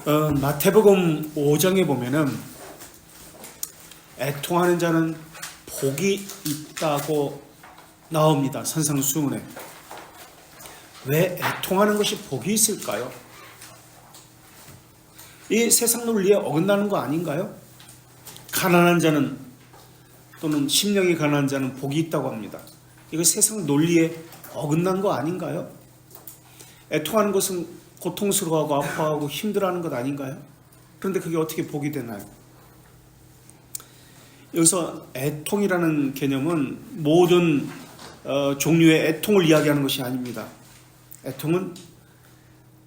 마태복음 5장에 보면은 애통하는 자는 복이 있다고 나옵니다. 산상수훈에. 왜 애통하는 것이 복이 있을까요? 이 세상 논리에 어긋나는 거 아닌가요? 가난한 자는 또는 심령이 가난한 자는 복이 있다고 합니다. 이거 세상 논리에 어긋난 거 아닌가요? 애통하는 것은 고통스러워하고 아파하고 힘들어하는 것 아닌가요? 그런데 그게 어떻게 복이 되나요? 여기서 애통이라는 개념은 모든 종류의 애통을 이야기하는 것이 아닙니다. 애통은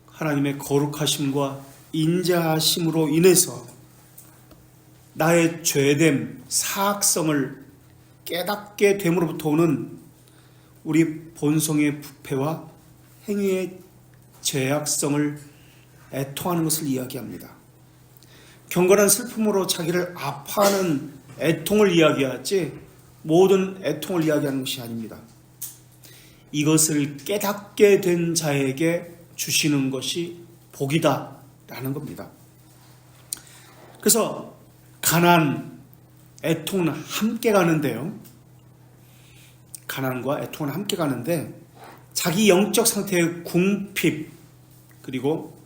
하나님의 거룩하심과 인자하심으로 인해서 나의 죄됨, 사악성을 깨닫게 됨으로부터 오는 우리 본성의 부패와 행위의 죄악성을 애통하는 것을 이야기합니다. 경건한 슬픔으로 자기를 아파하는 애통을 이야기하지 모든 애통을 이야기하는 것이 아닙니다. 이것을 깨닫게 된 자에게 주시는 것이 복이다라는 겁니다. 그래서 가난, 애통은 함께 가는데요. 가난과 애통은 함께 가는데 자기 영적 상태의 궁핍 그리고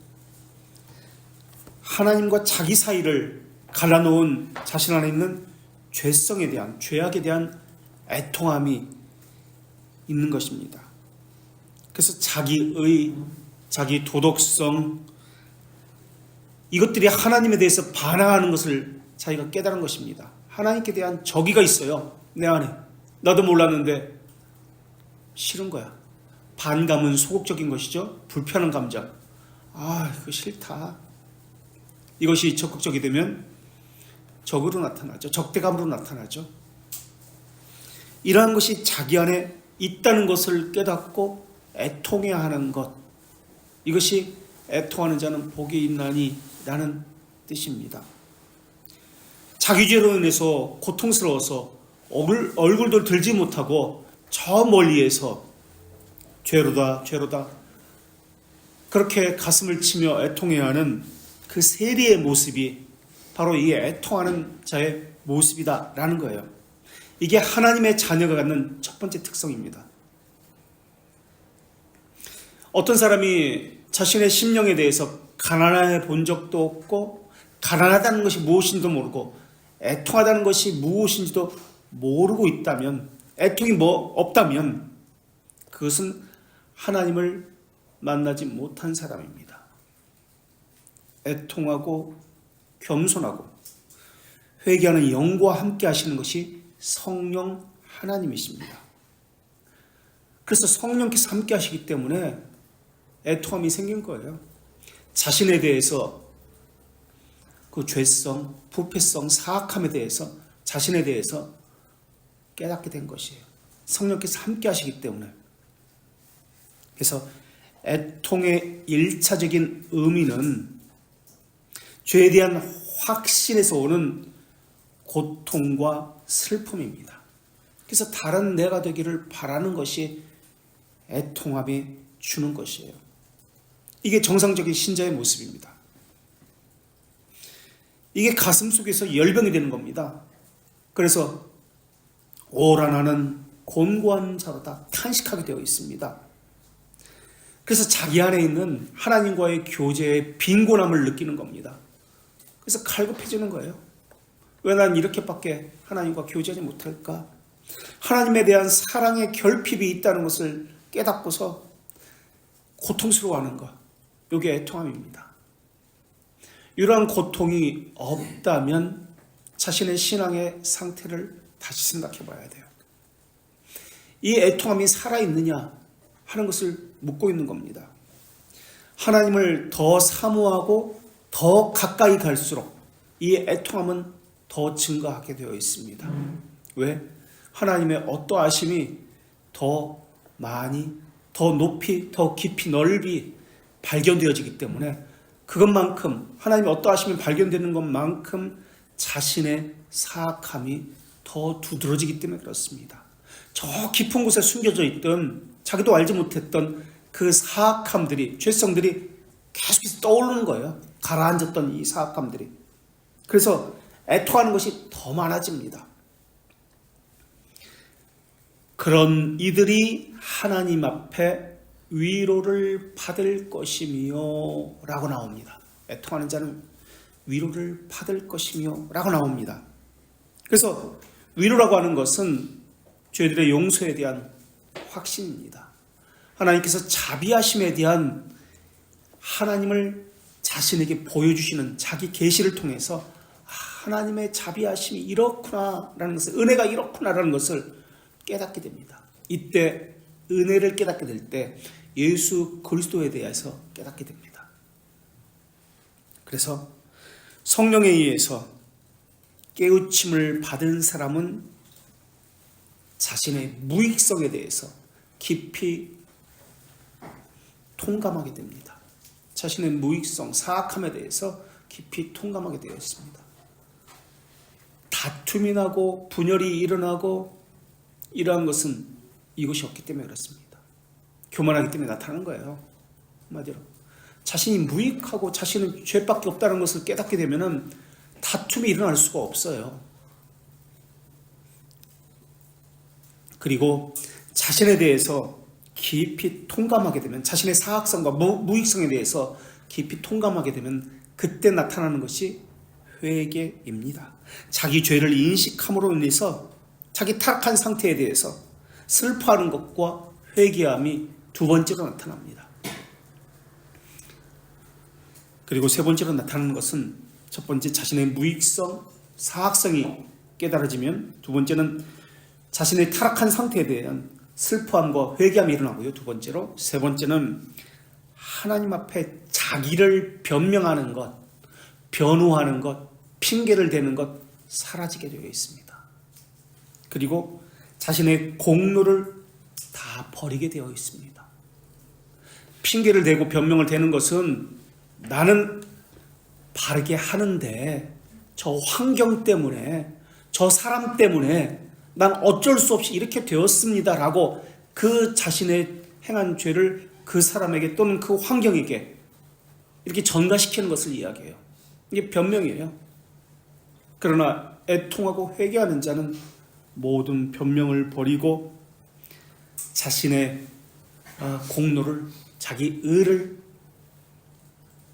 하나님과 자기 사이를 갈라놓은 자신 안에 있는 죄성에 대한, 죄악에 대한 애통함이 있는 것입니다. 그래서 자기의, 자기 도덕성, 이것들이 하나님에 대해서 반항하는 것을 자기가 깨달은 것입니다. 하나님께 대한 저기가 있어요. 내 안에. 나도 몰랐는데 싫은 거야. 반감은 소극적인 것이죠. 불편한 감정. 그거 싫다. 이것이 적극적이 되면 적으로 나타나죠. 적대감으로 나타나죠. 이러한 것이 자기 안에 있다는 것을 깨닫고 애통해야 하는 것. 이것이 애통하는 자는 복이 있나니 라는 뜻입니다. 자기 죄로 인해서 고통스러워서 얼굴도 들지 못하고 저 멀리에서 죄로다 그렇게 가슴을 치며 애통해야 하는 그 세리의 모습이 바로 이 애통하는 자의 모습이다라는 거예요. 이게 하나님의 자녀가 갖는 첫 번째 특성입니다. 어떤 사람이 자신의 심령에 대해서 가난해 본 적도 없고 가난하다는 것이 무엇인지도 모르고 애통하다는 것이 무엇인지도 모르고 있다면, 애통이 없다면 그것은 하나님을 만나지 못한 사람입니다. 애통하고 겸손하고 회개하는 영과 함께 하시는 것이 성령 하나님이십니다. 그래서 성령께서 함께 하시기 때문에 애통함이 생긴 거예요. 자신에 대해서 그 죄성, 부패성, 사악함에 대해서 자신에 대해서 깨닫게 된 것이에요. 성령께서 함께 하시기 때문에. 그래서 애통의 1차적인 의미는 죄에 대한 확신에서 오는 고통과 슬픔입니다. 그래서 다른 내가 되기를 바라는 것이 애통함이 주는 것이에요. 이게 정상적인 신자의 모습입니다. 이게 가슴 속에서 열병이 되는 겁니다. 그래서 오라 나는 곤고한 자로다 탄식하게 되어 있습니다. 그래서 자기 안에 있는 하나님과의 교제의 빈곤함을 느끼는 겁니다. 그래서 갈급해지는 거예요. 왜 난 이렇게밖에 하나님과 교제하지 못할까? 하나님에 대한 사랑의 결핍이 있다는 것을 깨닫고서 고통스러워하는 것. 이게 애통함입니다. 이러한 고통이 없다면 자신의 신앙의 상태를 다시 생각해 봐야 돼요. 이 애통함이 살아있느냐 하는 것을 묻고 있는 겁니다. 하나님을 더 사모하고 더 가까이 갈수록 이 애통함은 더 증가하게 되어 있습니다. 왜? 하나님의 어떠하심이 더 많이, 더 높이, 더 깊이, 넓이 발견되어지기 때문에 그것만큼 하나님의 어떠하심이 발견되는 것만큼 자신의 사악함이 더 두드러지기 때문에 그렇습니다. 저 깊은 곳에 숨겨져 있던 자기도 알지 못했던 그 사악함들이, 죄성들이 계속해서 떠오르는 거예요. 가라앉았던 이 사악감들이. 그래서 애통하는 것이 더 많아집니다. 그런 이들이 하나님 앞에 위로를 받을 것이며 라고 나옵니다. 애통하는 자는 위로를 받을 것이며 라고 나옵니다. 그래서 위로라고 하는 것은 죄들의 용서에 대한 확신입니다. 하나님께서 자비하심에 대한 하나님을 자신에게 보여주시는 자기 계시를 통해서 하나님의 자비하심이 이렇구나라는 것을, 은혜가 이렇구나라는 것을 깨닫게 됩니다. 이때 은혜를 깨닫게 될 때 예수 그리스도에 대해서 깨닫게 됩니다. 그래서 성령에 의해서 깨우침을 받은 사람은 자신의 무익성에 대해서 깊이 통감하게 됩니다. 자신의 무익성, 사악함에 대해서 깊이 통감하게 되어 있습니다. 다툼이 나고 분열이 일어나고 이러한 것은 이것이 없기 때문에 그렇습니다. 교만하기 때문에 나타나는 거예요. 한마디로 자신이 무익하고 자신은 죄밖에 없다는 것을 깨닫게 되면 다툼이 일어날 수가 없어요. 그리고 자신에 대해서 깊이 통감하게 되면, 자신의 사악성과 무익성에 대해서 깊이 통감하게 되면 그때 나타나는 것이 회개입니다. 자기 죄를 인식함으로 인해서 자기 타락한 상태에 대해서 슬퍼하는 것과 회개함이 두 번째로 나타납니다. 그리고 세 번째로 나타나는 것은, 첫 번째 자신의 무익성, 사악성이 깨달아지면, 두 번째는 자신의 타락한 상태에 대한 슬퍼함과 회개함이 일어나고요. 두 번째로, 세 번째는 하나님 앞에 자기를 변명하는 것, 변호하는 것, 핑계를 대는 것 사라지게 되어 있습니다. 그리고 자신의 공로를 다 버리게 되어 있습니다. 핑계를 대고 변명을 대는 것은 나는 바르게 하는데 저 환경 때문에, 저 사람 때문에 난 어쩔 수 없이 이렇게 되었습니다 라고 그 자신의 행한 죄를 그 사람에게 또는 그 환경에게 이렇게 전가시키는 것을 이야기해요. 이게 변명이에요. 그러나 애통하고 회개하는 자는 모든 변명을 버리고 자신의 공로를, 자기 의를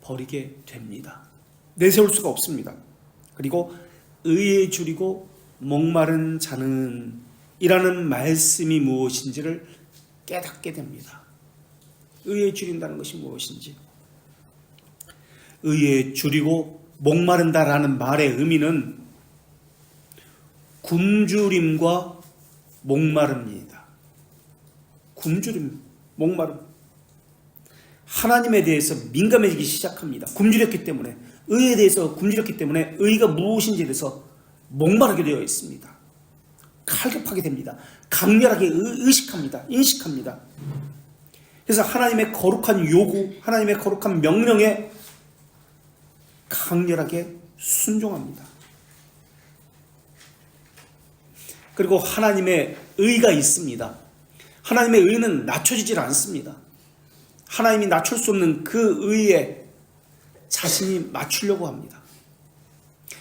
버리게 됩니다. 내세울 수가 없습니다. 그리고 의에 줄이고 목마른 자는 이라는 말씀이 무엇인지를 깨닫게 됩니다. 의에 줄인다는 것이 무엇인지. 의에 줄이고 목마른다라는 말의 의미는 굶주림과 목마름입니다. 굶주림, 목마름. 하나님에 대해서 민감해지기 시작합니다. 굶주렸기 때문에, 의에 대해서 굶주렸기 때문에 의가 무엇인지에 대해서 목마르게 되어 있습니다. 칼급하게 됩니다. 강렬하게 의식합니다. 인식합니다. 그래서 하나님의 거룩한 요구, 하나님의 거룩한 명령에 강렬하게 순종합니다. 그리고 하나님의 의가 있습니다. 하나님의 의는 낮춰지질 않습니다. 하나님이 낮출 수 없는 그 의에 자신이 맞추려고 합니다.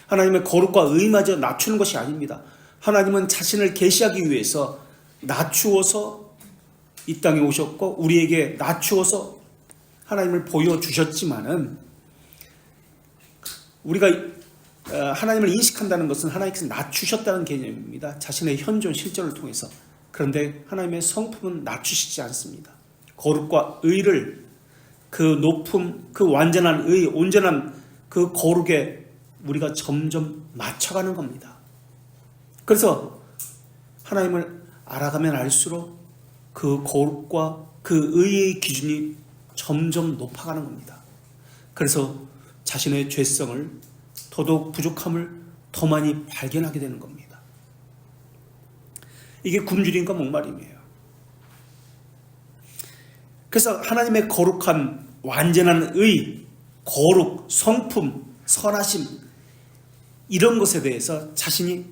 하나님의 거룩과 의마저 낮추는 것이 아닙니다. 하나님은 자신을 계시하기 위해서 낮추어서 이 땅에 오셨고 우리에게 낮추어서 하나님을 보여주셨지만은, 우리가 하나님을 인식한다는 것은 하나님께서 낮추셨다는 개념입니다. 자신의 현존 실존을 통해서. 그런데 하나님의 성품은 낮추시지 않습니다. 거룩과 의를, 그 높음, 그 완전한 의, 온전한 그 거룩에 우리가 점점 맞춰가는 겁니다. 그래서 하나님을 알아가면 알수록 그 거룩과 그 의의 기준이 점점 높아가는 겁니다. 그래서 자신의 죄성을, 더더욱 부족함을 더 많이 발견하게 되는 겁니다. 이게 굶주림과 목마름이에요. 그래서 하나님의 거룩한 완전한 의, 거룩, 성품, 선하심, 이런 것에 대해서 자신이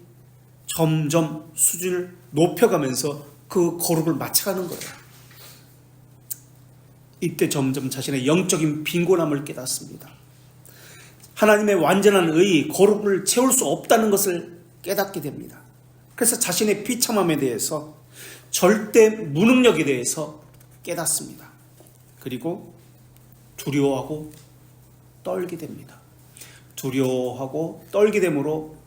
점점 수준을 높여가면서 그 거룩을 맞춰가는 거예요. 이때 점점 자신의 영적인 빈곤함을 깨닫습니다. 하나님의 완전한 의, 거룩을 채울 수 없다는 것을 깨닫게 됩니다. 그래서 자신의 비참함에 대해서, 절대 무능력에 대해서 깨닫습니다. 그리고 두려워하고 떨게 됩니다. 두려워하고 떨게 되므로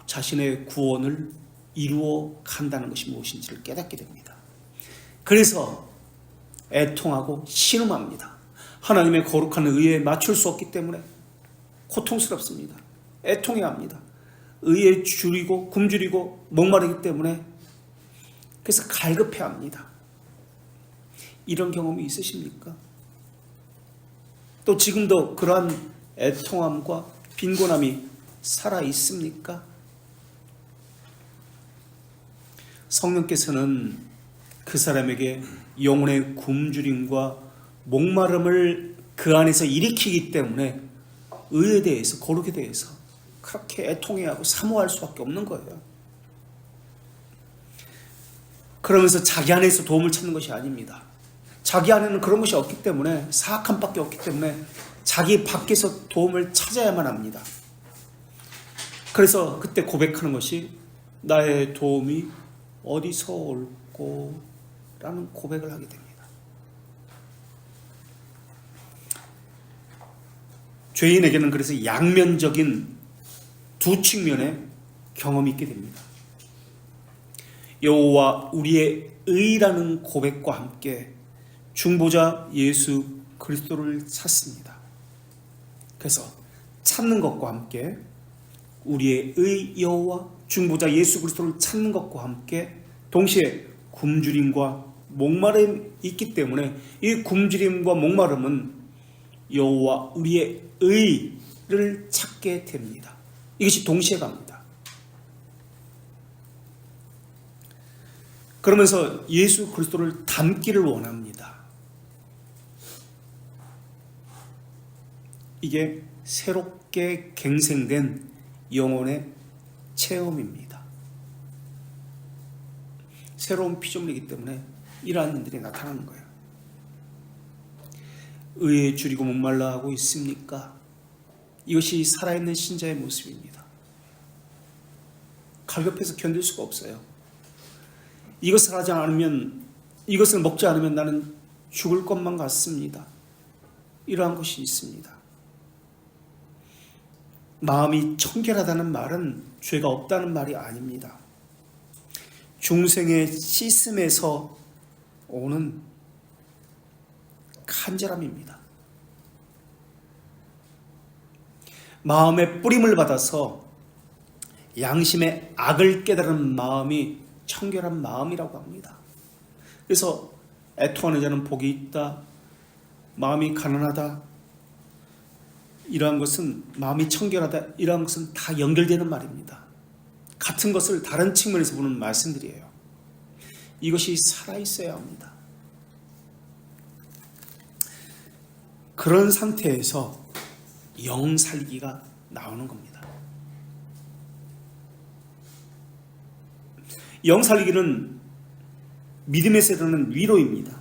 자신의 구원을 이루어 간다는 것이 무엇인지를 깨닫게 됩니다. 그래서 애통하고 신음합니다. 하나님의 거룩한 의에 맞출 수 없기 때문에 고통스럽습니다. 애통해야 합니다. 의에 줄이고 굶주리고 목마르기 때문에, 그래서 갈급해야 합니다. 이런 경험이 있으십니까? 또 지금도 그러한 애통함과 빈곤함이 살아 있습니까? 성령께서는 그 사람에게 영혼의 굶주림과 목마름을 그 안에서 일으키기 때문에 의에 대해서, 거룩에 대해서 그렇게 애통해야 하고 사모할 수밖에 없는 거예요. 그러면서 자기 안에서 도움을 찾는 것이 아닙니다. 자기 안에는 그런 것이 없기 때문에, 사악한 밖에 없기 때문에 자기 밖에서 도움을 찾아야만 합니다. 그래서 그때 고백하는 것이 나의 도움이 어디서 올꼬? 라는 고백을 하게 됩니다. 죄인에게는 그래서 양면적인 두 측면의 경험이 있게 됩니다. 여호와 우리의 의라는 고백과 함께 중보자 예수 그리스도를 찾습니다. 그래서 찾는 것과 함께, 우리의 의 여호와 중보자 예수 그리스도를 찾는 것과 함께 동시에 굶주림과 목마름이 있기 때문에, 이 굶주림과 목마름은 여호와 우리의 의를 찾게 됩니다. 이것이 동시에 갑니다. 그러면서 예수 그리스도를 닮기를 원합니다. 이게 새롭게 갱생된 영혼의 체험입니다. 새로운 피조물이기 때문에 이러한 일들이 나타나는 거예요. 의에 줄이고 목말라 하고 있습니까? 이것이 살아있는 신자의 모습입니다. 갈급해서 견딜 수가 없어요. 이것을 하지 않으면, 이것을 먹지 않으면 나는 죽을 것만 같습니다. 이러한 것이 있습니다. 마음이 청결하다는 말은 죄가 없다는 말이 아닙니다. 중생의 씻음에서 오는 간절함입니다. 마음의 뿌림을 받아서 양심의 악을 깨달은 마음이 청결한 마음이라고 합니다. 그래서 애통하는 자는 복이 있다, 마음이 가난하다, 이러한 것은, 마음이 청결하다, 이러한 것은 다 연결되는 말입니다. 같은 것을 다른 측면에서 보는 말씀들이에요. 이것이 살아있어야 합니다. 그런 상태에서 영 살기가 나오는 겁니다. 영 살기는 믿음에서 일어나는 위로입니다.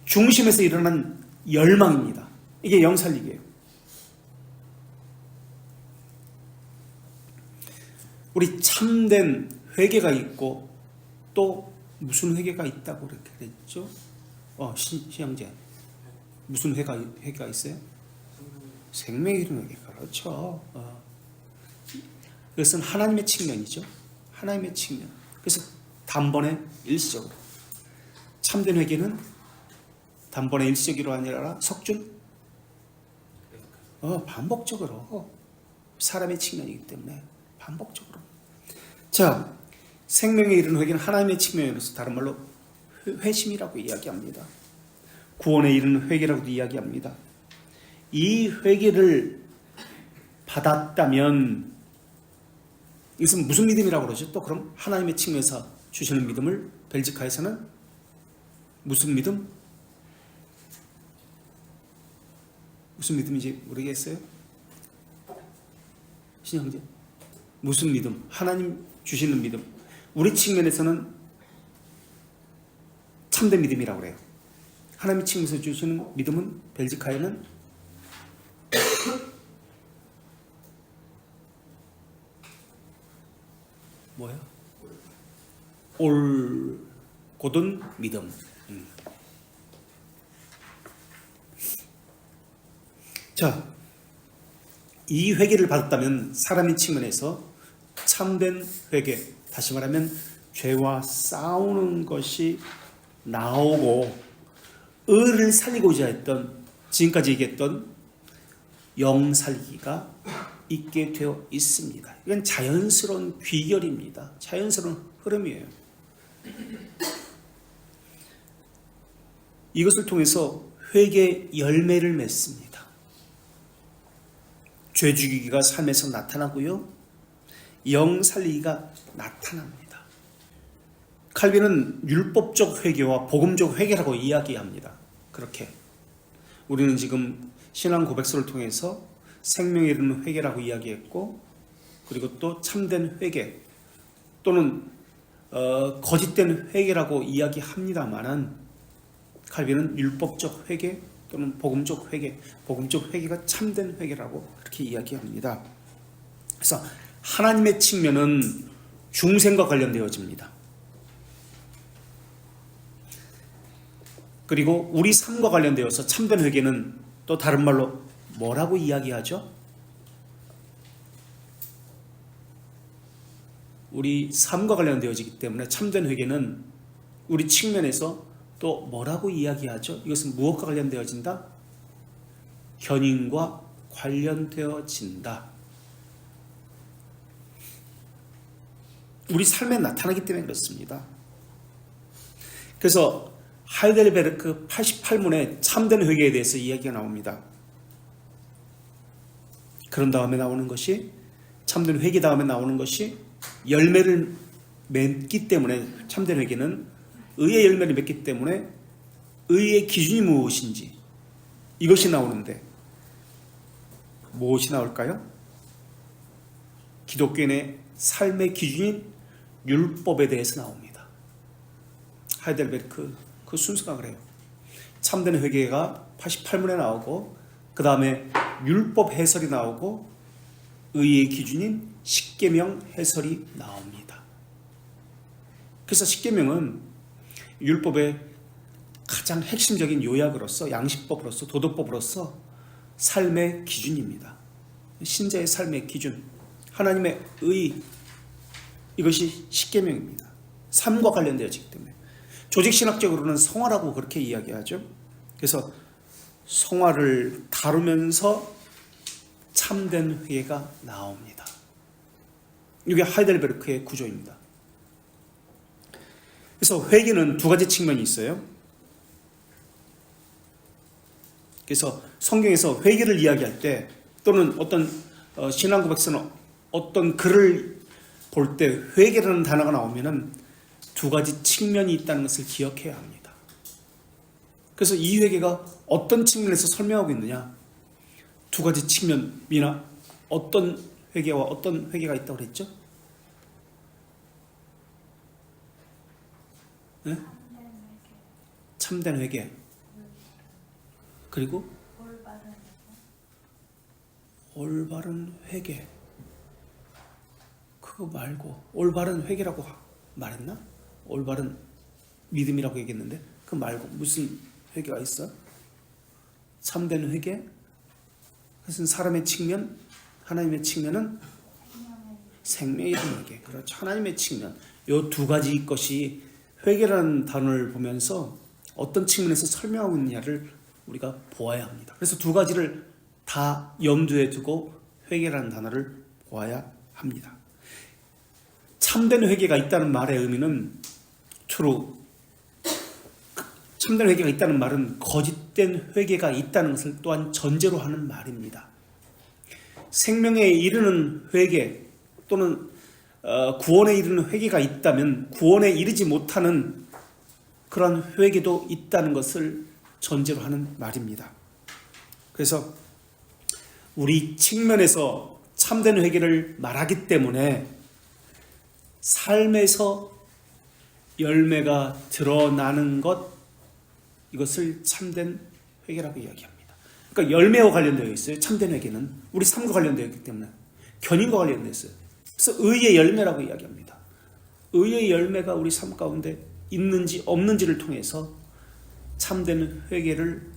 중심에서 일어나는 열망입니다. 이게 영 살기예요. 우리 참된 회개가 있고, 또 무슨 회개가 있다고 그렇게 그랬죠? 시영재, 무슨 회개가 있어요? 생명의 이름 회개. 그렇죠. 그것은 하나님의 측면이죠. 하나님의 측면. 그래서 단번에 일시적으로. 참된 회개는 단번에 일시적으로 아니라 석준? 반복적으로. 사람의 측면이기 때문에 반복적으로. 자, 생명에 이르는 회개는 하나님의 측면에서, 다른 말로 회심이라고 이야기합니다. 구원에 이르는 회개라고도 이야기합니다. 이 회개를 받았다면 이것은 무슨 믿음이라고 그러죠? 또 그럼 하나님의 측면에서 주시는 믿음을 벨지카에서는 무슨 믿음? 무슨 믿음인지 모르겠어요? 신형제, 무슨 믿음? 하나님 주시는 믿음. 우리 측면에서는 참된 믿음이라고 그래요. 하나님 측면에서 주시는 믿음은 벨지카에는 뭐야? 올곧은 믿음. 자, 이 회개를 받았다면 사람의 측면에서 참된 회개, 다시 말하면 죄와 싸우는 것이 나오고 의를 살리고자 했던, 지금까지 얘기했던 영 살리기가 있게 되어 있습니다. 이건 자연스러운 귀결입니다. 자연스러운 흐름이에요. 이것을 통해서 회개 열매를 맺습니다. 죄 죽이기가 삶에서 나타나고요, 영 살리기가 나타납니다. 칼빈은 율법적 회개와 복음적 회개라고 이야기합니다. 그렇게 우리는 지금 신앙 고백서를 통해서 생명에 이르는 회개라고 이야기했고, 그리고 또 참된 회개 또는 거짓된 회개라고 이야기합니다만은, 칼빈은 율법적 회개 또는 복음적 회개, 복음적 회개가 참된 회개라고 그렇게 이야기합니다. 그래서 하나님의 측면은 중생과 관련되어집니다. 그리고 우리 삶과 관련되어서 참된 회개는 또 다른 말로 뭐라고 이야기하죠? 우리 삶과 관련되어지기 때문에 참된 회개는 우리 측면에서 또 뭐라고 이야기하죠? 이것은 무엇과 관련되어진다? 견인과 관련되어진다. 우리 삶에 나타나기 때문에 그렇습니다. 그래서 하이델베르크 88문에 참된 회개에 대해서 이야기가 나옵니다. 그런 다음에 나오는 것이, 참된 회개 다음에 나오는 것이 열매를 맺기 때문에, 참된 회개는 의의 열매를 맺기 때문에 의의 기준이 무엇인지 이것이 나오는데, 무엇이 나올까요? 기독교인의 삶의 기준인 율법에 대해서 나옵니다. 하이델베르크 그 순서가 그래요. 참된 회개가 88문에 나오고, 그 다음에 율법 해설이 나오고, 의의 기준인 십계명 해설이 나옵니다. 그래서 십계명은 율법의 가장 핵심적인 요약으로서, 양식법으로서, 도덕법으로서 삶의 기준입니다. 신자의 삶의 기준, 하나님의 의, 이것이 십계명입니다. 삶과 관련되어지기 때문에. 조직신학적으로는 성화라고 그렇게 이야기하죠. 그래서 성화를 다루면서 참된 회개가 나옵니다. 이게 하이델베르크의 구조입니다. 그래서 회개는 두 가지 측면이 있어요. 그래서 성경에서 회개를 이야기할 때, 또는 어떤 신앙 고백서는 어떤 글을 볼 때 회개라는 단어가 나오면은 두 가지 측면이 있다는 것을 기억해야 합니다. 그래서 이 회개가 어떤 측면에서 설명하고 있느냐, 두 가지 측면이나 어떤 회개와 어떤 회개가 있다고 그랬죠? 네? 참된 회개, 그리고 올바른 회개. 그거 말고 올바른 회개라고 말했나? 올바른 믿음이라고 얘기했는데, 그 말고 무슨 회개가 있어? 참된 회개? 그것은 사람의 측면, 하나님의 측면은 생명의 회개. 그렇죠. 하나님의 측면. 이 두 가지 것이 회개라는 단어를 보면서 어떤 측면에서 설명하고 있느냐를 우리가 보아야 합니다. 그래서 두 가지를 다 염두에 두고 회개라는 단어를 보아야 합니다. 참된 회개가 있다는 말의 의미는 true, 참된 회개가 있다는 말은 거짓된 회개가 있다는 것을 또한 전제로 하는 말입니다. 생명에 이르는 회개 또는 구원에 이르는 회개가 있다면 구원에 이르지 못하는 그런 회개도 있다는 것을 전제로 하는 말입니다. 그래서 우리 측면에서 참된 회개를 말하기 때문에 삶에서 열매가 드러나는 것, 이것을 참된 회개라고 이야기합니다. 그러니까 열매와 관련되어 있어요. 참된 회개는 우리 삶과 관련되어 있기 때문에 견인과 관련되어 있어요. 그래서 의의 열매라고 이야기합니다. 의의 열매가 우리 삶 가운데 있는지 없는지를 통해서 참된 회개를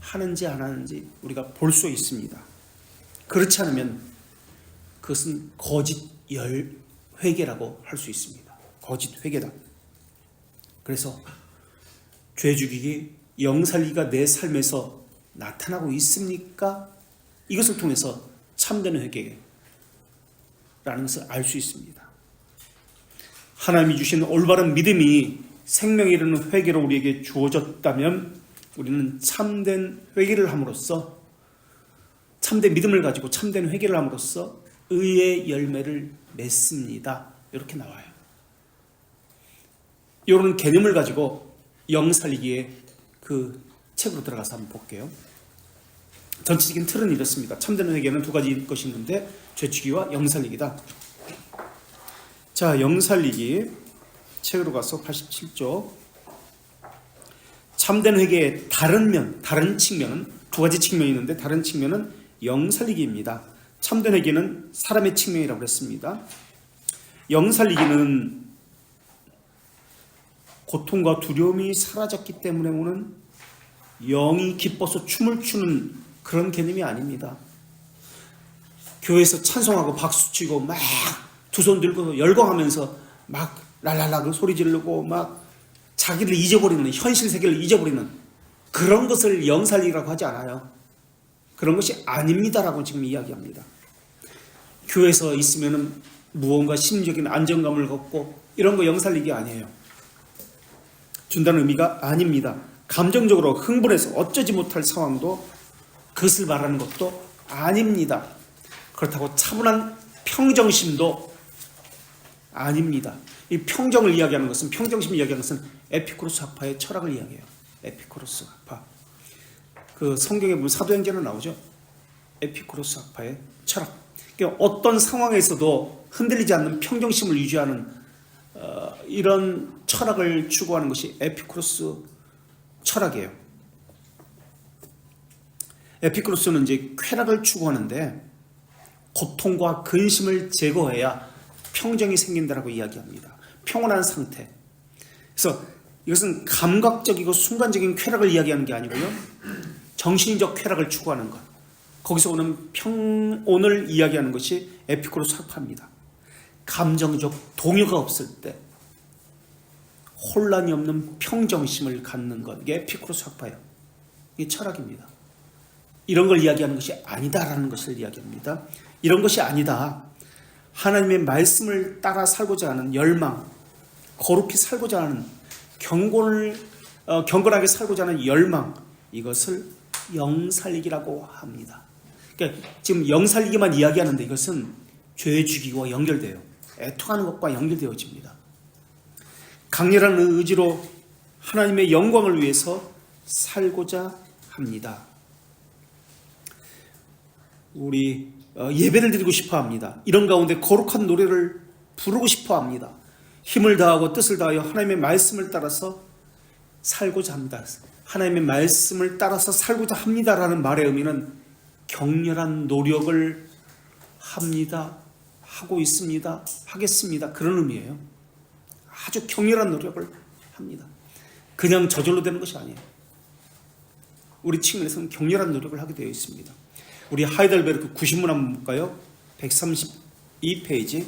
하는지 안 하는지 우리가 볼 수 있습니다. 그렇지 않으면 그것은 거짓 회개라고 할 수 있습니다. 거짓 회개다. 그래서 죄 죽이기, 영살리기가 내 삶에서 나타나고 있습니까? 이것을 통해서 참된 회개라는 것을 알 수 있습니다. 하나님이 주신 올바른 믿음이 생명에 이르는 회개로 우리에게 주어졌다면 우리는 참된 회개를 함으로써, 참된 믿음을 가지고 참된 회개를 함으로써 의의 열매를 맺습니다. 이렇게 나와요. 이런 개념을 가지고 영살리기의 그 책으로 들어가서 한번 볼게요. 전체적인 틀은 이렇습니다. 참된 회개는 두 가지 것이 있는데 죄치기와 영살리기다. 자, 영살리기 책으로 가서 87쪽. 참된 회개의 다른 측면은 두 가지 측면이 있는데 다른 측면은 영살리기입니다. 참된 회개는 사람의 측면이라고 했습니다. 영살리기는 고통과 두려움이 사라졌기 때문에 오는 영이 기뻐서 춤을 추는 그런 개념이 아닙니다. 교회에서 찬송하고 박수치고 막 두 손 들고 열광하면서 막 랄랄라 그 소리 지르고 막 자기를 잊어버리는, 현실 세계를 잊어버리는 그런 것을 영살리기라고 하지 않아요. 그런 것이 아닙니다라고 지금 이야기합니다. 교회에서 있으면 무언가 심리적인 안정감을 갖고 이런 거 영살리기 아니에요. 준다는 의미가 아닙니다. 감정적으로 흥분해서 어쩌지 못할 상황도 그것을 말하는 것도 아닙니다. 그렇다고 차분한 평정심도 아닙니다. 이 평정을 이야기하는 것은, 평정심을 이야기하는 것은 에피쿠로스 학파의 철학을 이야기해요. 에피쿠로스 학파. 그 성경에 보면 사도행전에 나오죠. 에피쿠로스 학파의 철학. 그러니까 어떤 상황에서도 흔들리지 않는 평정심을 유지하는 이런 철학을 추구하는 것이 에피쿠로스 철학이에요. 에피쿠로스는 이제 쾌락을 추구하는데 고통과 근심을 제거해야 평정이 생긴다라고 이야기합니다. 평온한 상태. 그래서 이것은 감각적이고 순간적인 쾌락을 이야기하는 게 아니고요. 정신적 쾌락을 추구하는 것. 거기서 오는 평온을 이야기하는 것이 에피쿠로스 학파입니다. 감정적 동요가 없을 때 혼란이 없는 평정심을 갖는 것. 이게 에피쿠로스 학파예요. 이게 철학입니다. 이런 걸 이야기하는 것이 아니다라는 것을 이야기합니다. 이런 것이 아니다. 하나님의 말씀을 따라 살고자 하는 열망, 거룩히 살고자 하는 경건하게 살고자 하는 열망, 이것을 영살리기라고 합니다. 그러니까 지금 영살리기만 이야기하는데 이것은 죄 죽이기와 연결돼요. 애통하는 것과 연결되어집니다. 강렬한 의지로 하나님의 영광을 위해서 살고자 합니다. 우리 예배를 드리고 싶어 합니다. 이런 가운데 거룩한 노래를 부르고 싶어 합니다. 힘을 다하고 뜻을 다하여 하나님의 말씀을 따라서 살고자 합니다. 하나님의 말씀을 따라서 살고자 합니다라는 말의 의미는 격렬한 노력을 합니다. 하고 있습니다. 하겠습니다. 그런 의미예요. 아주 격렬한 노력을 합니다. 그냥 저절로 되는 것이 아니에요. 우리 측면에서는 격렬한 노력을 하게 되어 있습니다. 우리 하이델베르크 구신문 한번 볼까요? 132페이지.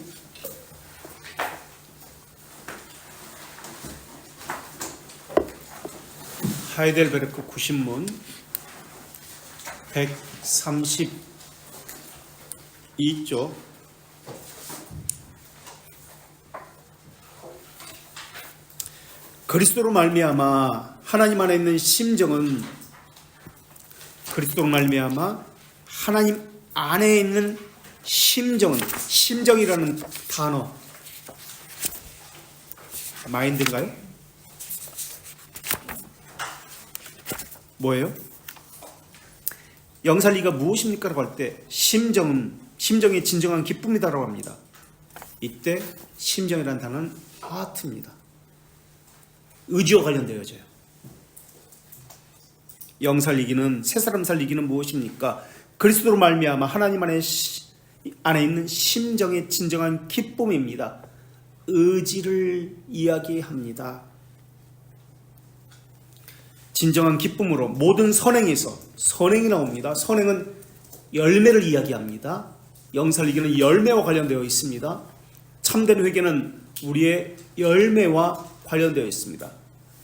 하이델베르크 구신문 132쪽. 그리스도로 말미암아 하나님 안에 있는 심정은 그리스도로 말미암아 하나님 안에 있는 심정은, 심정이라는 단어 마인드인가요? 뭐예요? 영살리가 무엇입니까? 라고 할 때 심정은, 심정의 진정한 기쁨이다라고 합니다. 이때 심정이라는 단어는 하트입니다. 의지와 관련되어져요. 영살리기는, 새사람 살리기는 무엇입니까? 그리스도로 말미암아 하나님 안에 있는 심정의 진정한 기쁨입니다. 의지를 이야기합니다. 진정한 기쁨으로 모든 선행에서 선행이 나옵니다. 선행은 열매를 이야기합니다. 영살리기는 열매와 관련되어 있습니다. 참된 회개는 우리의 열매와 관련되어 있습니다.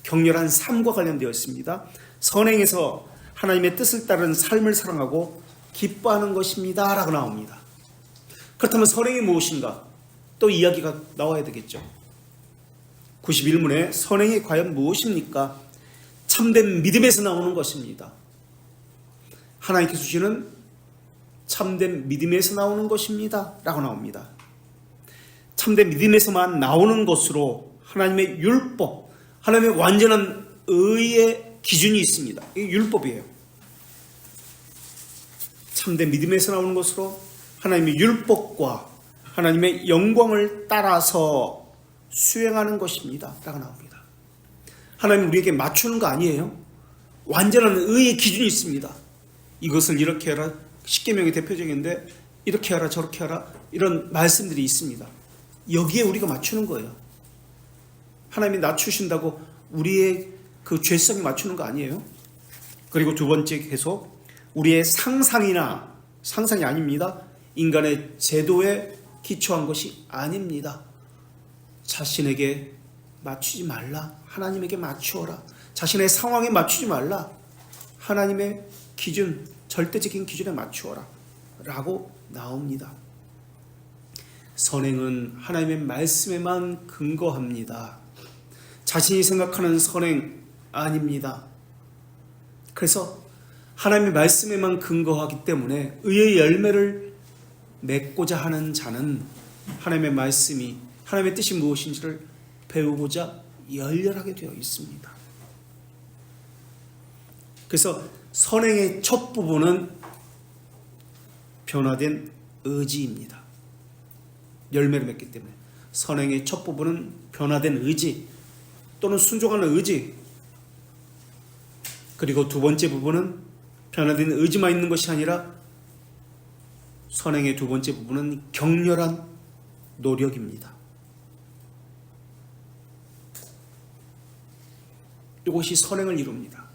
격렬한 삶과 관련되어 있습니다. 선행에서 하나님의 뜻을 따르는 삶을 사랑하고 기뻐하는 것입니다 라고 나옵니다. 그렇다면 선행이 무엇인가? 또 이야기가 나와야 되겠죠. 91문에 선행이 과연 무엇입니까? 참된 믿음에서 나오는 것입니다. 하나님께서 주시는 참된 믿음에서 나오는 것입니다 라고 나옵니다. 참된 믿음에서만 나오는 것으로 하나님의 율법, 하나님의 완전한 의의 기준이 있습니다. 이게 율법이에요. 참된 믿음에서 나오는 것으로 하나님의 율법과 하나님의 영광을 따라서 수행하는 것입니다 라고 나옵니다. 하나님 우리에게 맞추는 거 아니에요. 완전한 의의 기준이 있습니다. 이것을 이렇게 해라. 십계명의 대표적인데 이렇게 하라 저렇게 하라 이런 말씀들이 있습니다. 여기에 우리가 맞추는 거예요. 하나님이 낮추신다고 우리의 그 죄성에 맞추는 거 아니에요. 그리고 두 번째 계속 우리의 상상이 아닙니다. 인간의 제도에 기초한 것이 아닙니다. 자신에게 맞추지 말라. 하나님에게 맞추어라. 자신의 상황에 맞추지 말라. 하나님의 기준, 절대적인 기준에 맞추어라 라고 나옵니다. 선행은 하나님의 말씀에만 근거합니다. 자신이 생각하는 선행 아닙니다. 그래서 하나님의 말씀에만 근거하기 때문에 의의 열매를 맺고자 하는 자는 하나님의 말씀이, 하나님의 뜻이 무엇인지를 배우고자 열렬하게 되어 있습니다. 그래서 선행의 첫 부분은 변화된 의지입니다. 열매를 맺기 때문에 선행의 첫 부분은 변화된 의지 또는 순종하는 의지, 그리고 두 번째 부분은 변화된 의지만 있는 것이 아니라 선행의 두 번째 부분은 격렬한 노력입니다. 이것이 선행을 이룹니다.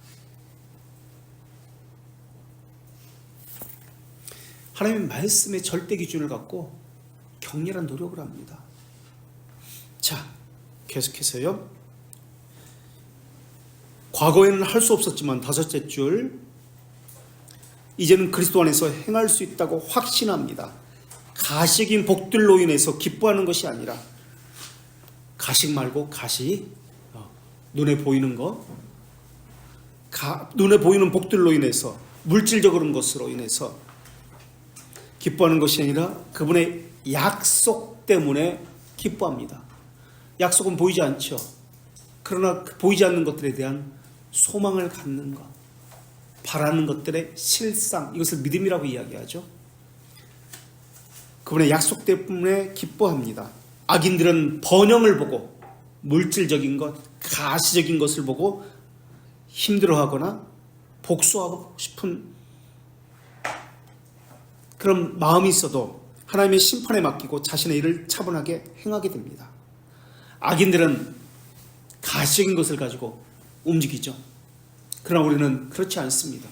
하나님의 말씀의 절대 기준을 갖고 격렬한 노력을 합니다. 자, 계속해서요. 과거에는 할 수 없었지만 다섯째 줄, 이제는 그리스도 안에서 행할 수 있다고 확신합니다. 가식인 복들로 인해서 기뻐하는 것이 아니라, 가식 말고 가시, 눈에 보이는 것, 눈에 보이는 복들로 인해서, 물질적인 것으로 인해서 기뻐하는 것이 아니라 그분의 약속 때문에 기뻐합니다. 약속은 보이지 않죠. 그러나 보이지 않는 것들에 대한 소망을 갖는 것, 바라는 것들의 실상, 이것을 믿음이라고 이야기하죠. 그분의 약속 때문에 기뻐합니다. 악인들은 번영을 보고 물질적인 것, 가시적인 것을 보고 힘들어하거나 복수하고 싶은 그런 마음이 있어도 하나님의 심판에 맡기고 자신의 일을 차분하게 행하게 됩니다. 악인들은 가시적인 것을 가지고 움직이죠. 그러나 우리는 그렇지 않습니다.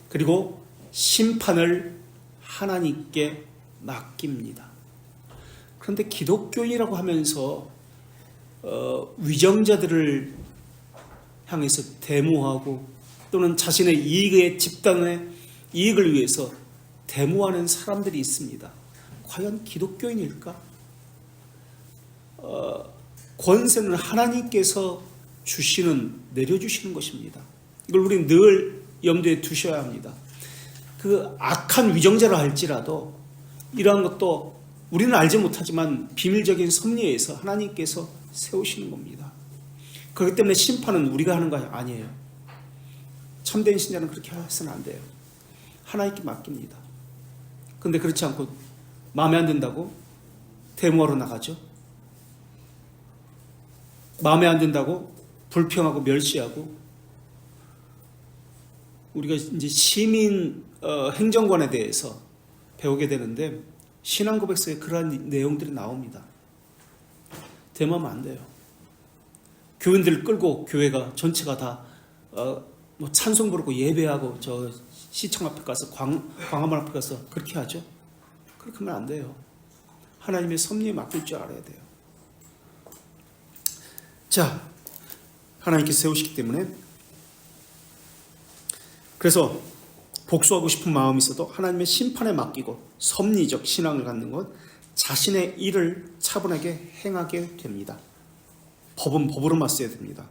그리고 심판을 하나님께 맡깁니다. 그런데 기독교인이라고 하면서 위정자들을 향해서 데모하고 또는 자신의 이익의 집단의 이익을 위해서 데모하는 사람들이 있습니다. 과연 기독교인일까? 권세는 하나님께서 내려주시는 것입니다. 이걸 우리는 늘 염두에 두셔야 합니다. 그 악한 위정자라 할지라도 이러한 것도 우리는 알지 못하지만 비밀적인 섭리에서 하나님께서 세우시는 겁니다. 그렇기 때문에 심판은 우리가 하는 거 아니에요. 참된 신자는 그렇게 해서는 안 돼요. 하나님께 맡깁니다. 그런데 그렇지 않고 마음에 안 든다고 데모하러 나가죠. 마음에 안 든다고 불평하고 멸시하고, 우리가 이제 시민 행정관에 대해서 배우게 되는데 신앙고백서에 그러한 내용들이 나옵니다. 대마면 안 돼요. 교인들을 끌고 교회가 전체가 다 뭐 찬송 부르고 예배하고 저 시청 앞에 가서 광화문 앞에 가서 그렇게 하죠. 그렇게 하면 안 돼요. 하나님의 섭리에 맡길 줄 알아야 돼요. 자, 하나님께서 세우시기 때문에, 그래서 복수하고 싶은 마음이 있어도 하나님의 심판에 맡기고 섭리적 신앙을 갖는 것, 자신의 일을 차분하게 행하게 됩니다. 법은 법으로 맞서야 됩니다.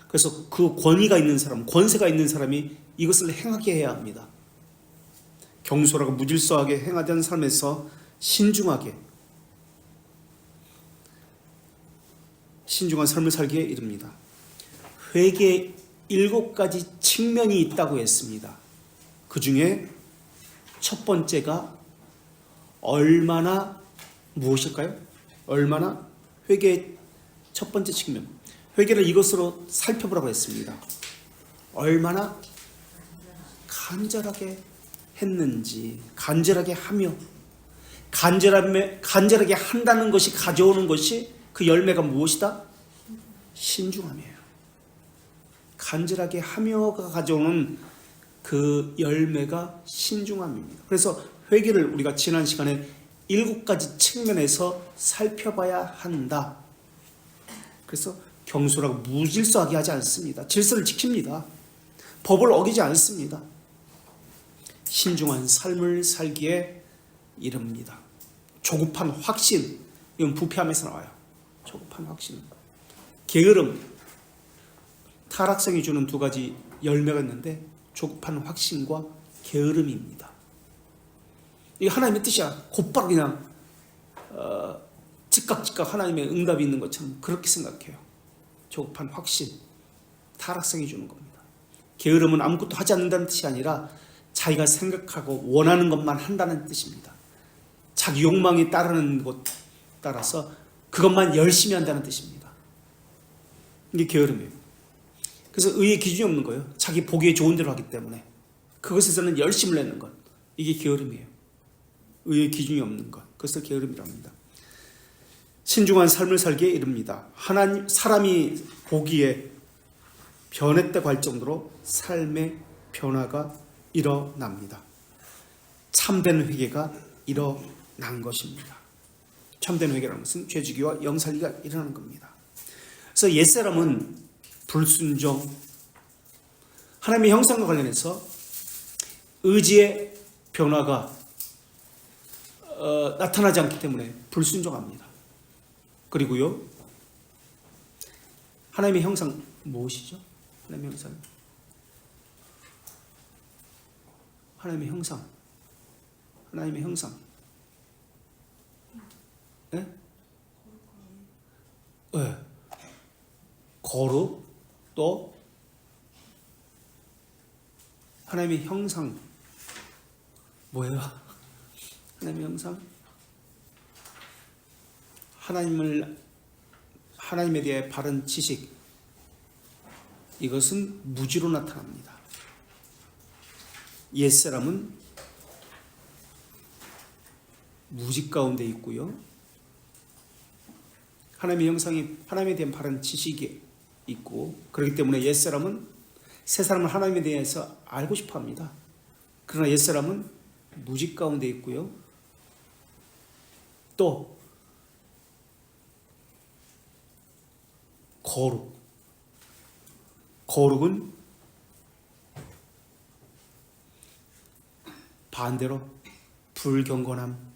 그래서 그 권위가 있는 사람, 권세가 있는 사람이 이것을 행하게 해야 합니다. 경솔하고 무질서하게 행하던 삶에서 신중한 삶을 살기에 이릅니다. 회개의 7가지 측면이 있다고 했습니다. 그 중에 첫 번째가 무엇일까요? 회개의 첫 번째 측면. 회개를 이것으로 살펴보라고 했습니다. 얼마나 간절하게 했는지, 간절하게 하며, 간절하게 한다는 것이 가져오는 것이 그 열매가 무엇이다? 신중함이에요. 간절하게 하며가 가져오는 그 열매가 신중함입니다. 그래서 회개를 우리가 지난 시간에 7가지 측면에서 살펴봐야 한다. 그래서 경솔하고 무질서하게 하지 않습니다. 질서를 지킵니다. 법을 어기지 않습니다. 신중한 삶을 살기에 이릅니다. 조급한 확신, 이건 부패함에서 나와요. 조급한 확신. 게으름, 타락성이 주는 2가지 열매가 있는데 조급한 확신과 게으름입니다. 이게 하나님의 뜻이야. 곧바로 그냥 즉각 하나님의 응답이 있는 것처럼 그렇게 생각해요. 조급한 확신, 타락성이 주는 겁니다. 게으름은 아무것도 하지 않는다는 뜻이 아니라 자기가 생각하고 원하는 것만 한다는 뜻입니다. 자기 욕망에 따르는 것 따라서 그것만 열심히 한다는 뜻입니다. 이게 게으름이에요. 그래서 의의 기준이 없는 거예요. 자기 보기에 좋은 대로 하기 때문에 그것에서는 열심을 내는 것, 이게 게으름이에요. 의의 기준이 없는 것, 그것을 게으름이라고 합니다. 신중한 삶을 살기에 이릅니다. 사람이 보기에 변했다고 할 정도로 삶의 변화가 일어납니다. 참된 회개가 일어난 것입니다. 참된 회개라는 것은 죄지기와 영살기가 일어나는 겁니다. 그래서 옛사람은 불순종, 하나님의 형상과 관련해서 의지의 변화가 나타나지 않기 때문에 불순종합니다. 그리고요, 하나님의 형상 무엇이죠? 하나님의 형상. 하나님의 형상. 하나님의 형상. 네? 네. 거룩, 또 하나님의 형상. 뭐예요? 하나님의 형상? 하나님에 대해 바른 지식, 이것은 무지로 나타납니다. 옛사람은 무지 가운데 있고요, 하나님의 형상이, 하나님에 대한 바른 지식이 있고, 그렇기 때문에 옛사람은 새사람은 하나님에 대해서 알고 싶어 합니다. 그러나 옛사람은 무지 가운데 있고요, 또 거룩은 반대로 불경건함,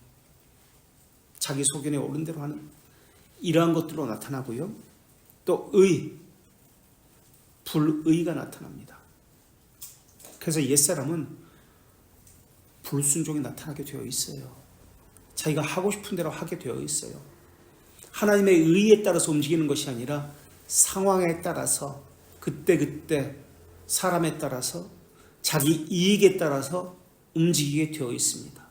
자기 소견에 옳은 대로 하는 이러한 것들로 나타나고요, 또 불의가 나타납니다. 그래서 옛사람은 불순종이 나타나게 되어 있어요. 자기가 하고 싶은 대로 하게 되어 있어요. 하나님의 의에 따라서 움직이는 것이 아니라 상황에 따라서, 그때 사람에 따라서, 자기 이익에 따라서 움직이게 되어 있습니다.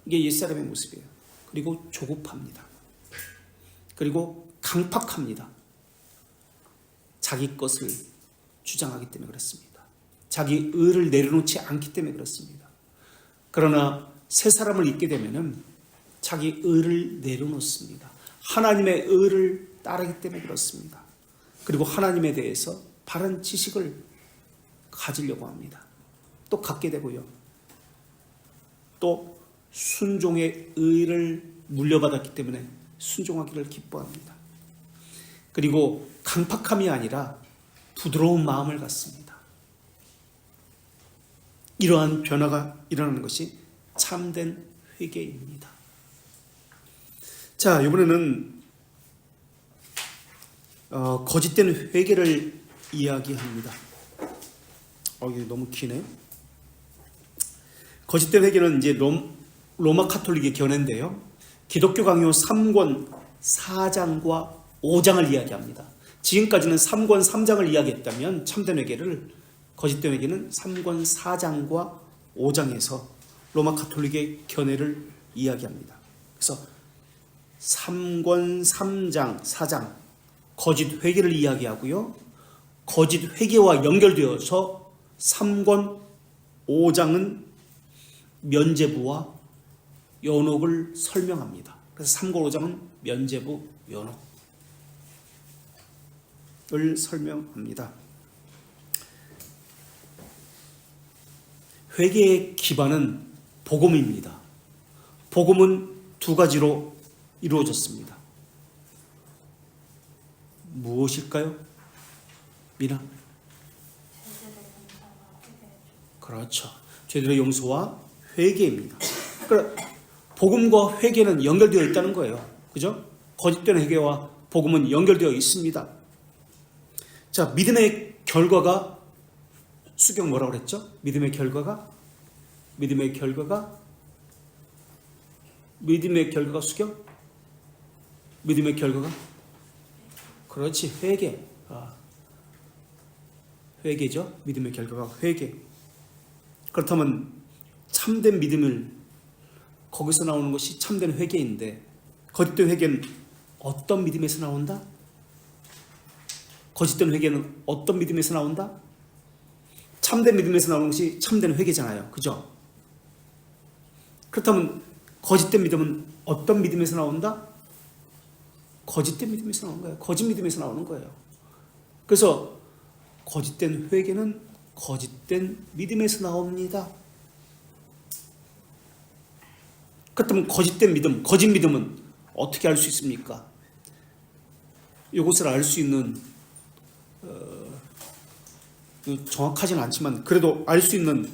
이게 옛사람의 모습이에요. 그리고 조급합니다. 그리고 강팍합니다. 자기 것을 주장하기 때문에 그렇습니다. 자기 의를 내려놓지 않기 때문에 그렇습니다. 그러나 새 사람을 잊게 되면은 자기 의를 내려놓습니다. 하나님의 의를 따르기 때문에 그렇습니다. 그리고 하나님에 대해서 바른 지식을 가지려고 합니다. 또 갖게 되고요. 또 순종의 의를 물려받았기 때문에 순종하기를 기뻐합니다. 그리고 강팍함이 아니라 부드러운 마음을 갖습니다. 이러한 변화가 일어나는 것이 참된 회개입니다. 자, 이번에는 거짓된 회개를 이야기합니다. 이게 너무 기네. 거짓된 회개는 이제 로마 카톨릭의 견해인데요. 기독교 강요 3권 4장과 5장을 이야기합니다. 지금까지는 3권 3장을 이야기했다면 참된 회개를, 거짓된 회개는 3권 4장과 5장에서 로마 카톨릭의 견해를 이야기합니다. 그래서 3권 3장 4장 거짓 회개를 이야기하고요. 거짓 회개와 연결되어서 3권 5장은 면죄부와 연옥을 설명합니다. 그래서 3권 5장은 면죄부, 연옥을 설명합니다. 회개의 기반은 복음입니다. 복음은 두 가지로 이루어졌습니다. 무엇일까요? 미나? 그렇죠. 죄들의 용서와 회개입니다. 그러니까 복음과 회개는 연결되어 있다는 거예요. 그죠? 거짓된 회개와 복음은 연결되어 있습니다. 자, 믿음의 결과가, 수경 뭐라고 그랬죠? 믿음의 결과가 수경? 믿음의 결과가? 그렇지, 회개. 회개죠. 믿음의 결과가 회개. 그렇다면 참된 믿음을, 거기서 나오는 것이 참된 회개인데, 거짓된 회개는 어떤 믿음에서 나온다? 거짓된 회개는 어떤 믿음에서 나온다? 참된 믿음에서 나오는 것이 참된 회개잖아요. 그죠? 그렇다면 거짓된 믿음은 어떤 믿음에서 나온다? 거짓된 믿음에서 나오는 거예요. 거짓 믿음에서 나오는 거예요. 그래서 거짓된 회개는 거짓된 믿음에서 나옵니다. 그렇다면 거짓된 믿음, 거짓 믿음은 어떻게 알 수 있습니까? 이것을 알 수 있는, 정확하지는 않지만 그래도 알 수 있는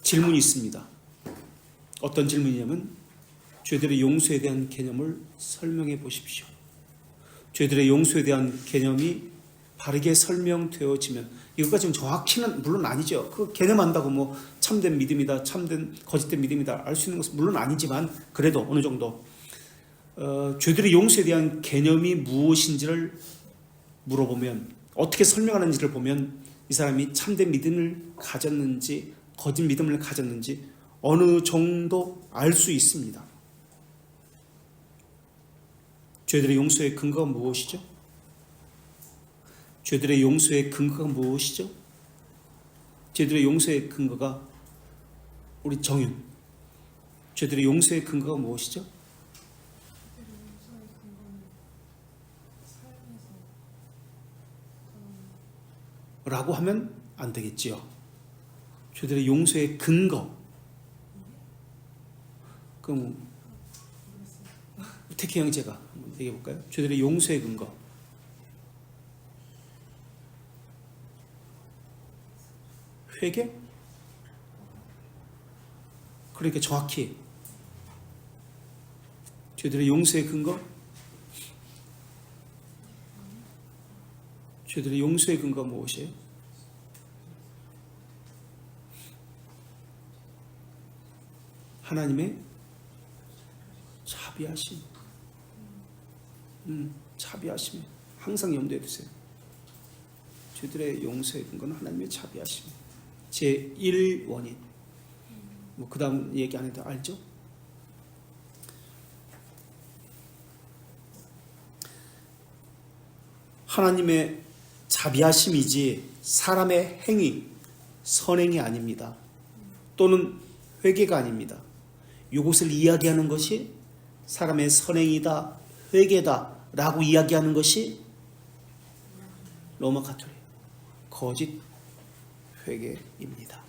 질문이 있습니다. 어떤 질문이냐면, 죄들의 용서에 대한 개념을 설명해 보십시오. 죄들의 용서에 대한 개념이 바르게 설명되어지면, 이것까지는 정확히는 물론 아니죠. 그 개념 안다고 뭐 참된 믿음이다, 참된 거짓된 믿음이다 알 수 있는 것은 물론 아니지만, 그래도 어느 정도 죄들의 용서에 대한 개념이 무엇인지를 물어보면, 어떻게 설명하는지를 보면 이 사람이 참된 믿음을 가졌는지 거짓 믿음을 가졌는지 어느 정도 알 수 있습니다. 죄들의 용서의 근거가 무엇이죠? 죄들의 용서의 근거가 무엇이죠? 죄들의 용서의 근거가, 우리 정윤, 죄들의 용서의 근거가 무엇이죠? 라고 하면 안 되겠지요. 죄들의 용서의 근거. 그럼 태키 형제가 한번 얘기해 볼까요? 죄들의 용서의 근거. 회개? 그러니까 정확히 죄들의 용서의 근거? 죄들의 용서의 근거가 무엇이에요? 하나님의 자비하심. 자비하심. 항상 염두에 두세요. 죄들의 용서의 근거는 하나님의 자비하심. 제1원인. 그 다음 얘기 안 해도 알죠? 하나님의 자비하심이지 사람의 행위, 선행이 아닙니다. 또는 회개가 아닙니다. 이것을 이야기하는 것이 사람의 선행이다, 회개다 라고 이야기하는 것이 로마 가톨릭 거짓 회개입니다.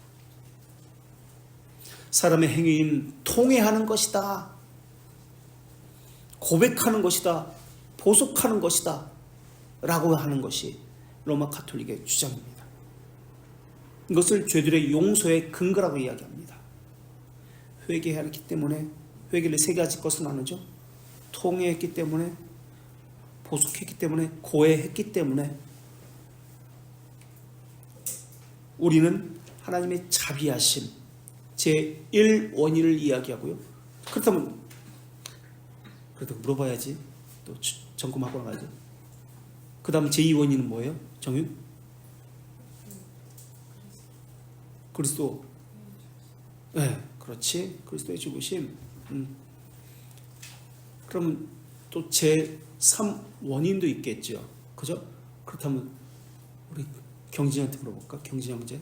사람의 행위인 통회하는 것이다, 고백하는 것이다, 보속하는 것이다 라고 하는 것이 로마 가톨릭의 주장입니다. 이것을 죄들의 용서의 근거라고 이야기합니다. 회개했기 때문에, 회개를 세 가지 것으로 나누죠. 통회했기 때문에, 보속했기 때문에, 고해했기 때문에 우리는 하나님의 자비하심 제1원인을 이야기하고요. 그렇다면 그래도 물어봐야지, 또 점검하고 나가죠. 그 다음 제2원인은 뭐예요? 정윤? 그리스도. 네, 그렇지. 그리스도의 죽으심. 그러면 또 제3원인도 있겠죠. 그죠? 그렇다면 우리 경진이한테 물어볼까? 경진 형제.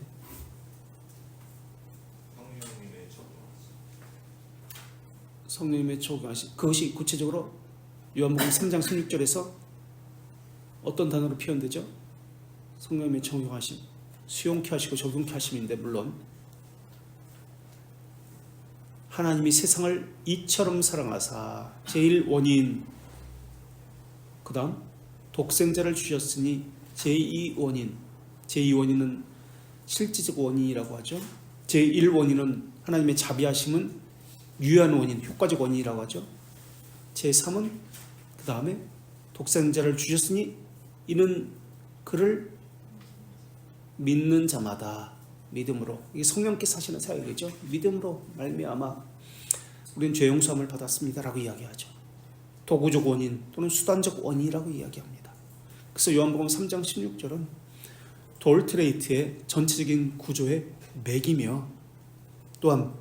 성령님의 초경하심. 그것이 구체적으로 요한복음 3장 16절에서 어떤 단어로 표현되죠? 성령님의 청용하심. 수용케 하시고 적용케 하심인데, 물론 하나님이 세상을 이처럼 사랑하사 제1원인, 그 다음 독생자를 주셨으니 제2원인, 제2원인은 실질적 원인이라고 하죠. 제1원인은 하나님의 자비하심은 유효한 원인, 효과적 원인이라고 하죠. 제3은 그 다음에 독생자를 주셨으니 이는 그를 믿는 자마다 믿음으로, 이게 성령께서 하시는 사역이죠. 믿음으로 말미암아 우리는 죄 용서함을 받았습니다라고 이야기하죠. 도구적 원인 또는 수단적 원인이라고 이야기합니다. 그래서 요한복음 3장 16절은 돌트레이트의 전체적인 구조의 맥이며 또한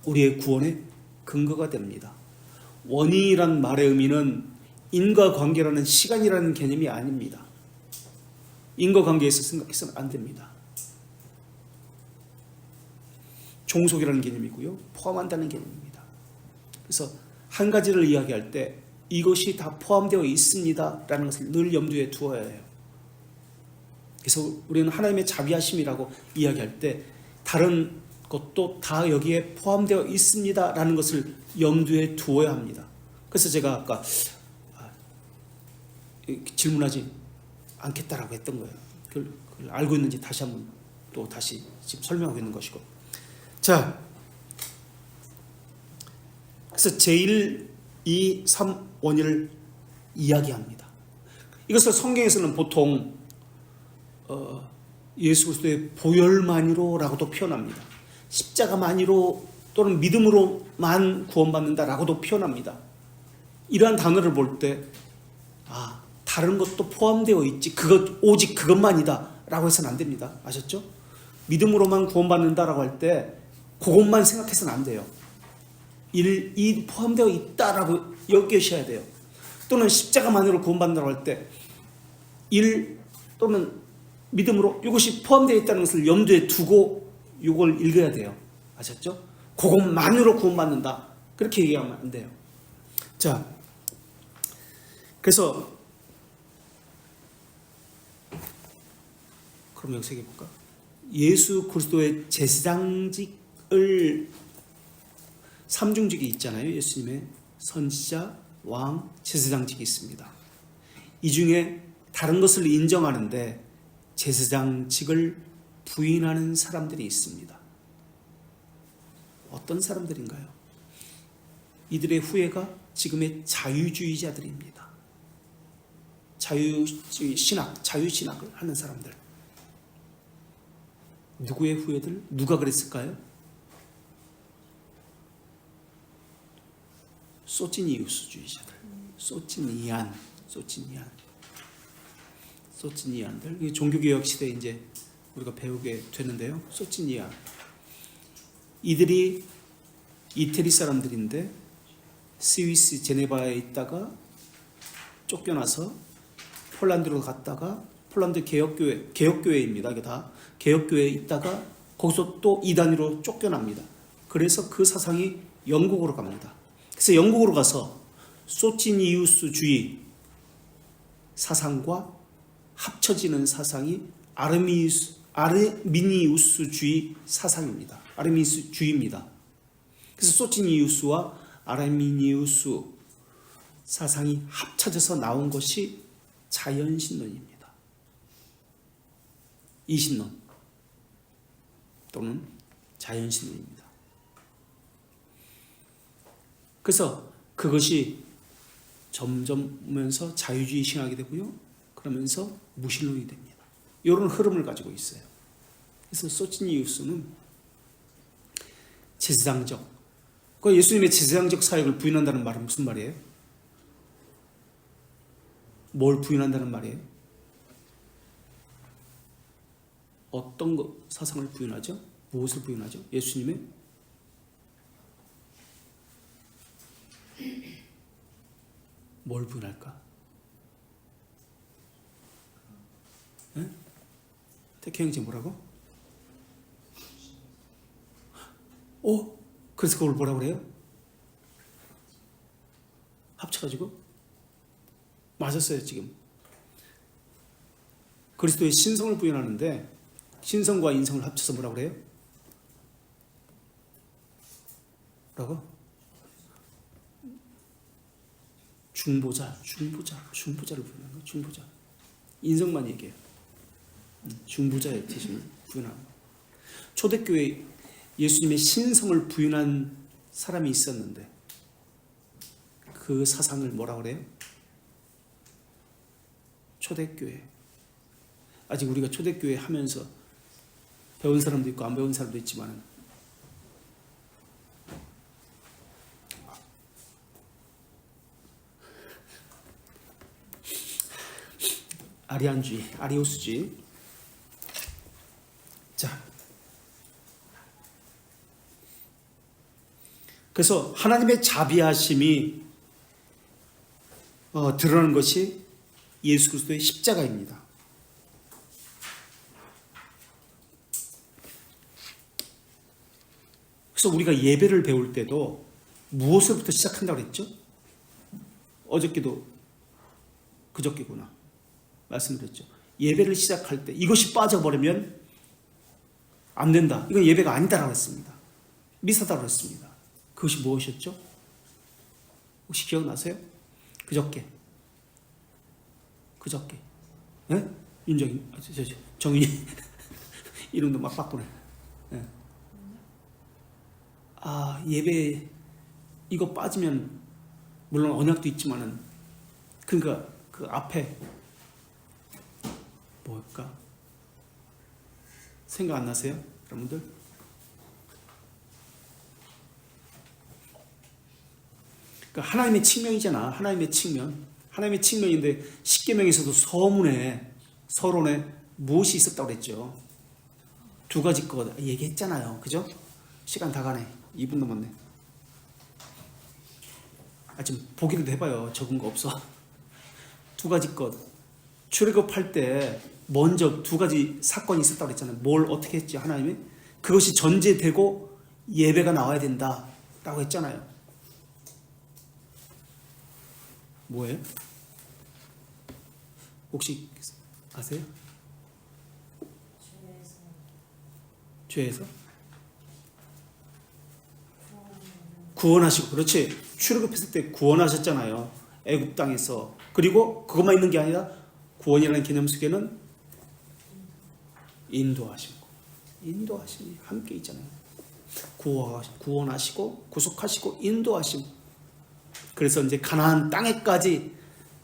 우리의 구원의 근거가 됩니다. 원인이란 말의 의미는 인과관계라는 시간이라는 개념이 아닙니다. 인과관계에서 생각해서는 안 됩니다. 종속이라는 개념이고요, 포함한다는 개념입니다. 그래서 한 가지를 이야기할 때 이것이 다 포함되어 있습니다 라는 것을 늘 염두에 두어야 해요. 그래서 우리는 하나님의 자비하심이라고 이야기할 때 다른 것도 다 여기에 포함되어 있습니다 라는 것을 염두에 두어야 합니다. 그래서 제가 아까 질문하지 않겠다라고 했던 거예요. 그걸 알고 있는지 다시 한번 또 다시 지금 설명하고 있는 것이고. 자, 그래서 제1, 2, 3 원인을 이야기합니다. 이것을 성경에서는 보통 예수 그리스도의 보혈만이로라고도 표현합니다. 십자가만이로 또는 믿음으로만 구원받는다라고도 표현합니다. 이러한 단어를 볼 때 다른 것도 포함되어 있지, 오직 그것만이다 라고 해서는 안 됩니다. 아셨죠? 믿음으로만 구원받는다라고 할 때 그것만 생각해서는 안 돼요. 이 포함되어 있다라고 여기셔야 돼요. 또는 십자가만으로 구원받는다고 할 때 또는 믿음으로 이것이 포함되어 있다는 것을 염두에 두고 이걸 읽어야 돼요. 아셨죠? 그것만으로 구원받는다, 그렇게 얘기하면 안 돼요. 자, 그래서 그럼 여기서 얘기해 볼까? 예수 그리스도의 제사장직을 삼중직이 있잖아요. 예수님의 선지자, 왕, 제사장직이 있습니다. 이 중에 다른 것을 인정하는데 제사장직을 부인하는 사람들이 있습니다. 어떤 사람들인가요? 이들의 후예가 지금의 자유주의자들입니다. 자유주의 신학, 자유신학을 하는 사람들. 누구의 후예들? 누가 그랬을까요? 소치니우스주의자들, 소치니안들. 종교개혁 시대에 이제 우리가 배우게 되는데요. 소치니안. 이들이 이태리 사람들인데 스위스 제네바에 있다가 쫓겨나서 폴란드로 갔다가, 폴란드 개혁교회입니다. 이게 다 개혁교회에 있다가 거기서 또 이단위로 쫓겨납니다. 그래서 그 사상이 영국으로 갑니다. 그래서 영국으로 가서 소치니우스주의, 사상과 합쳐지는 사상이 아르미니우스주의 사상입니다. 아르미니우스주의입니다. 그래서 소치니우스와 아르미니우스 사상이 합쳐져서 나온 것이 자연신론입니다. 이신론 또는 자연신론입니다. 그래서 그것이 점점 오면서 자유주의 신학이 되고요. 그러면서 무신론이 됩니다. 이런 흐름을 가지고 있어요. 그래서 소치니우스는 제사장적, 그 예수님의 제사장적 사역을 부인한다는 말은 무슨 말이에요? 뭘 부인한다는 말이에요? 어떤 사상을 부인하죠? 무엇을 부인하죠? 예수님의 뭘 부인할까? 네? 태케 형제 뭐라고? 그래서 그걸 뭐라고 그래요? 합쳐가지고? 맞았어요 지금. 그리스도의 신성을 부인하는데 신성과 인성을 합쳐서 뭐라고 그래요? 뭐라고? 중보자를 부인하는 거예요. 중보자. 인성만 얘기해요. 중보자의 대신을 부인하는 거예요. 초대교회 예수님의 신성을 부인한 사람이 있었는데 그 사상을 뭐라고 그래요? 초대교회. 아직 우리가 초대교회 하면서 배운 사람도 있고 안 배운 사람도 있지만 아리안주의, 아리오스주의. 자, 그래서 하나님의 자비하심이 드러나는 것이 예수 그리스도의 십자가입니다. 그래서 우리가 예배를 배울 때도 무엇으로부터 시작한다고 그랬죠? 어저께도 그저께구나 말씀드렸죠. 예배를 시작할 때 이것이 빠져버리면 안 된다. 이건 예배가 아니다라고 했습니다. 미사다라고 했습니다. 그것이 무엇이었죠? 혹시 기억나세요? 그저께. 네? 윤정이, 정인이 이름도 막 바꾸네. 네. 예배 이거 빠지면 물론 언약도 있지만은 그러니까 그 앞에 뭘까? 생각 안 나세요? 여러분들? 그러니까 하나님의 측면이잖아. 하나님의 측면인데 십계명에서도 서론에 무엇이 있었다고 그랬죠? 두 가지 것 얘기했잖아요. 그죠? 시간 다 가네. 2분 넘었네. 좀 보기라도 해봐요. 적은 거 없어. 두 가지 것. 출애굽할 때 먼저 두 가지 사건이 있었다고 그랬잖아요. 뭘 어떻게 했지 하나님이? 그것이 전제되고 예배가 나와야 된다라고 했잖아요. 뭐예요? 혹시 아세요? 죄에서? 구원하시고, 그렇지. 출애굽했을 때 구원하셨잖아요. 애굽 땅에서. 그리고 그것만 있는 게 아니라 구원이라는 개념 속에는 인도하심이 함께 있잖아요. 구원하시고 구속하시고 인도하심. 그래서 이제 가나안 땅에까지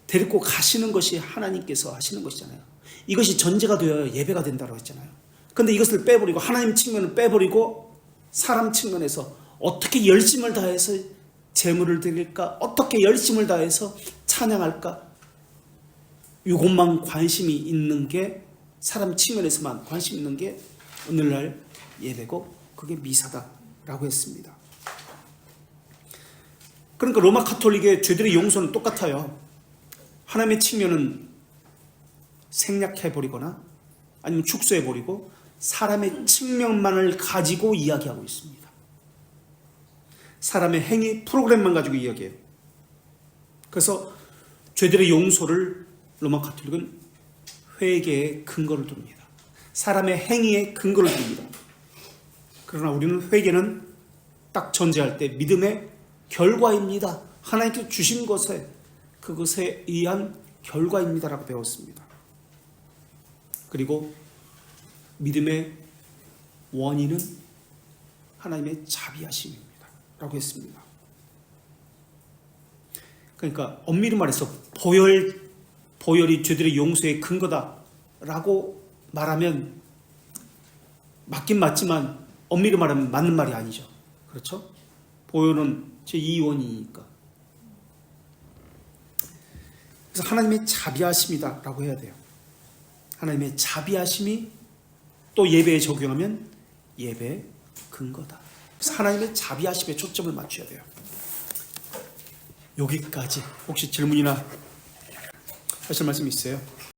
데리고 가시는 것이 하나님께서 하시는 것이잖아요. 이것이 전제가 되어야 예배가 된다고 했잖아요. 그런데 이것을 빼버리고 하나님 측면을 빼버리고 사람 측면에서 어떻게 열심을 다해서 제물을 드릴까? 어떻게 열심을 다해서 찬양할까? 이것만 관심이 있는 게 사람 측면에서만 관심 있는 게 오늘날 예배고 그게 미사다라고 했습니다. 그러니까 로마 카톨릭의 죄들의 용서는 똑같아요. 하나님의 측면은 생략해버리거나 아니면 축소해버리고 사람의 측면만을 가지고 이야기하고 있습니다. 사람의 행위 프로그램만 가지고 이야기해요. 그래서 죄들의 용서를 로마 가톨릭은 회개의 근거를 둡니다. 사람의 행위의 근거를 둡니다. 그러나 우리는 회개는 딱 전제할 때 믿음의 결과입니다. 하나님께서 주신 것에 그것에 의한 결과입니다라고 배웠습니다. 그리고 믿음의 원인은 하나님의 자비하심입니다 라고 했습니다. 그러니까 엄밀히 말해서 보혈이 죄들의 용서의 근거다라고 말하면 맞긴 맞지만 엄밀히 말하면 맞는 말이 아니죠. 그렇죠? 보혈은 제2원이니까. 그래서 하나님의 자비하심이다라고 해야 돼요. 하나님의 자비하심이 또 예배에 적용하면 예배의 근거다. 그래서 하나님의 자비하심에 초점을 맞춰야 돼요. 여기까지. 혹시 질문이나 하실 말씀 있어요?